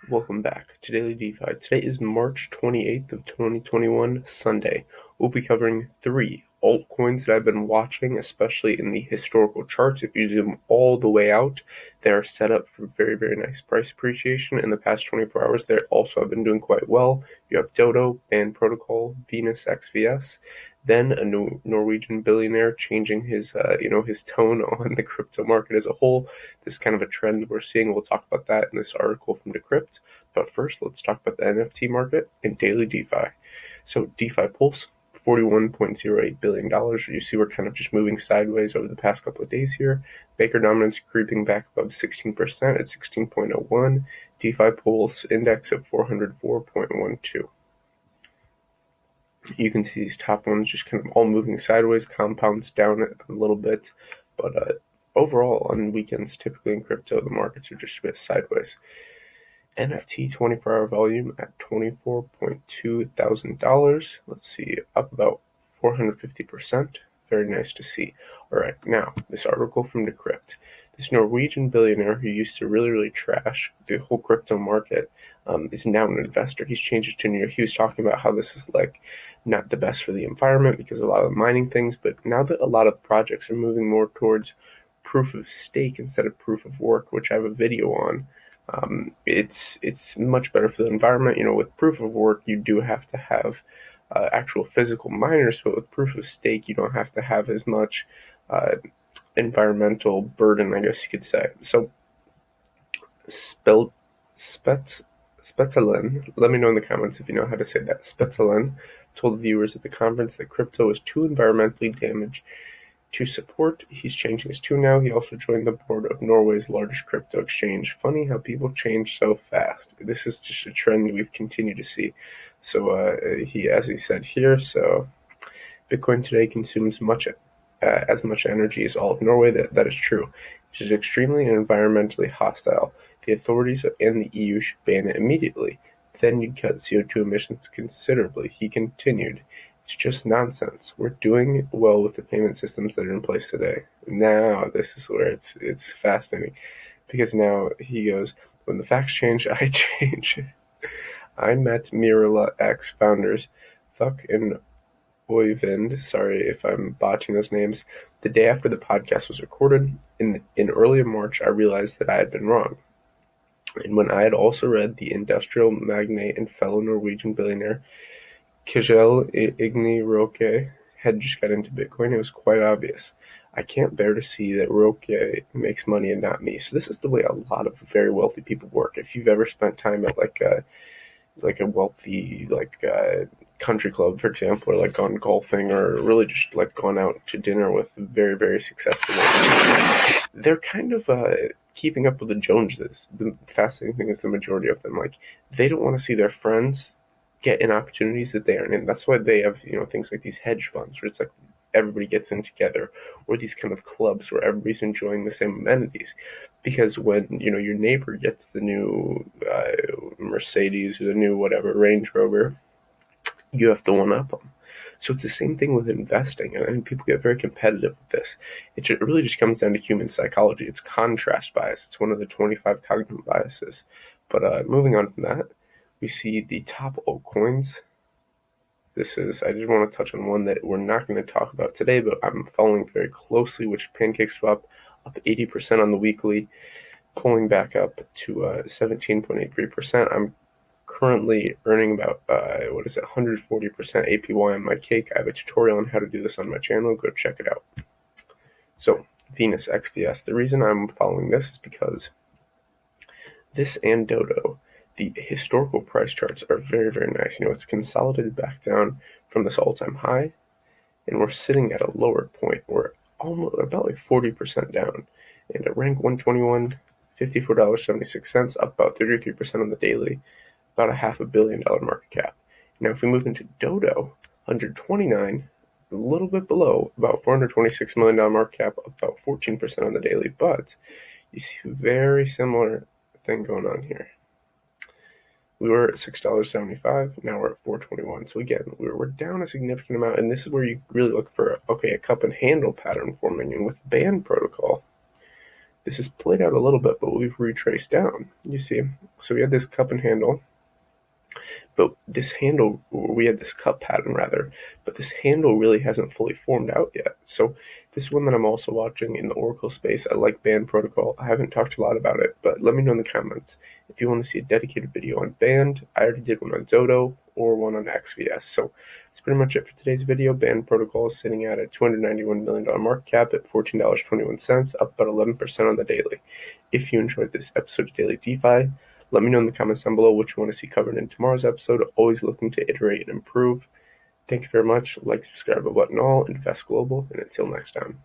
Welcome back to Daily Defi. Today is March 28th of 2021, Sunday. We'll be covering 3 altcoins that I've been watching, especially in the historical charts. If you zoom all the way out, they are set up for very, very nice price appreciation. In the past 24 hours, they also have been doing quite well. You have Dodo, Band Protocol, Venus, XVS. Then a new Norwegian billionaire changing his tone on the crypto market as a whole. This is kind of a trend we're seeing. We'll talk about that in this article from Decrypt. But first, let's talk about the NFT market and Daily DeFi. So DeFi Pulse, $41.08 billion. You see we're kind of just moving sideways over the past couple of days here. Baker dominance creeping back above 16% at 16.01. DeFi Pulse index at 404.12. You can see these top ones just kind of all moving sideways, compounds down a little bit, but overall on weekends, typically in crypto, the markets are just a bit sideways. NFT 24-hour volume at $24.2 thousand. Let's see, up about 450%. Very nice to see. All right, now this article from Decrypt. This Norwegian billionaire who used to really trash the whole crypto market is now an investor. He's changed his tune. He was talking about how this is like not the best for the environment because of a lot of mining things, but now that a lot of projects are moving more towards proof of stake instead of proof of work, which I have a video on, it's much better for the environment. With proof of work, you do have to have actual physical miners, but with proof of stake, you don't have to have as much environmental burden, I guess you could say. So, Spetalen, let me know in the comments if you know how to say that. Spetalen told viewers at the conference that crypto is too environmentally damaged to support. He's changing his tune now. He also joined the board of Norway's largest crypto exchange. Funny how people change so fast. This is just a trend we've continued to see. So as he said here, so Bitcoin today consumes as much energy as all of Norway. That is true. It is extremely environmentally hostile. The authorities and the EU should ban it immediately. Then you'd cut CO2 emissions considerably. He continued. It's just nonsense. We're doing well with the payment systems that are in place today. Now, this is where it's fascinating. Because now he goes, when the facts change, I change. I met Mirala X founders, Thuck and Oyvind, sorry if I'm botching those names, the day after the podcast was recorded. In early March, I realized that I had been wrong. And when I had also read the industrial magnate and fellow Norwegian billionaire Kjell Igni Roque had just got into Bitcoin, it was quite obvious. I can't bear to see that Roque makes money and not me. So this is the way a lot of very wealthy people work. If you've ever spent time at like a wealthy country club, for example, or like gone golfing, or really just like gone out to dinner with very successful people, they're kind of keeping up with the Joneses. The fascinating thing is the majority of them, like, they don't want to see their friends get in opportunities that they aren't in. That's why they have things like these hedge funds where it's like everybody gets in together, or these kind of clubs where everybody's enjoying the same amenities. Because when your neighbor gets the new Mercedes or the new whatever Range Rover, you have to one up them. So it's the same thing with investing, and people get very competitive with this. It really just comes down to human psychology. It's contrast bias. It's one of the 25 cognitive biases. But moving on from that, we see the top altcoins. I just want to touch on one that we're not going to talk about today, but I'm following very closely, which PancakeSwap up 80% on the weekly, pulling back up to 17.83%. I'm currently earning about 140% APY on my cake. I have a tutorial on how to do this on my channel. Go check it out. So Venus XVS. The reason I'm following this is because this and Dodo, the historical price charts are very nice. It's consolidated back down from this all-time high, and we're sitting at a lower point. We're almost about like 40% down, and at rank 121, $54.76, up about 33% on the daily, about a $500 million market cap. Now, if we move into Dodo, 129, a little bit below, about $426 million market cap, about 14% on the daily, but you see a very similar thing going on here. We were at $6.75, now we're at $4.21. So again, we're down a significant amount, and this is where you really look for a cup and handle pattern forming. And with Band Protocol, this has played out a little bit, but we've retraced down, you see. So we had this cup and handle, but this handle, we had this cup pattern rather, but this handle really hasn't fully formed out yet. So this is one that I'm also watching in the Oracle space. I like Band Protocol. I haven't talked a lot about it, but let me know in the comments if you want to see a dedicated video on Band. I already did one on Dodo or one on XVS. So that's pretty much it for today's video. Band Protocol is sitting at a $291 million market cap at $14.21, up about 11% on the daily. If you enjoyed this episode of Daily DeFi, let me know in the comments down below what you want to see covered in tomorrow's episode. Always looking to iterate and improve. Thank you very much. Like, subscribe, button all, invest global, and until next time.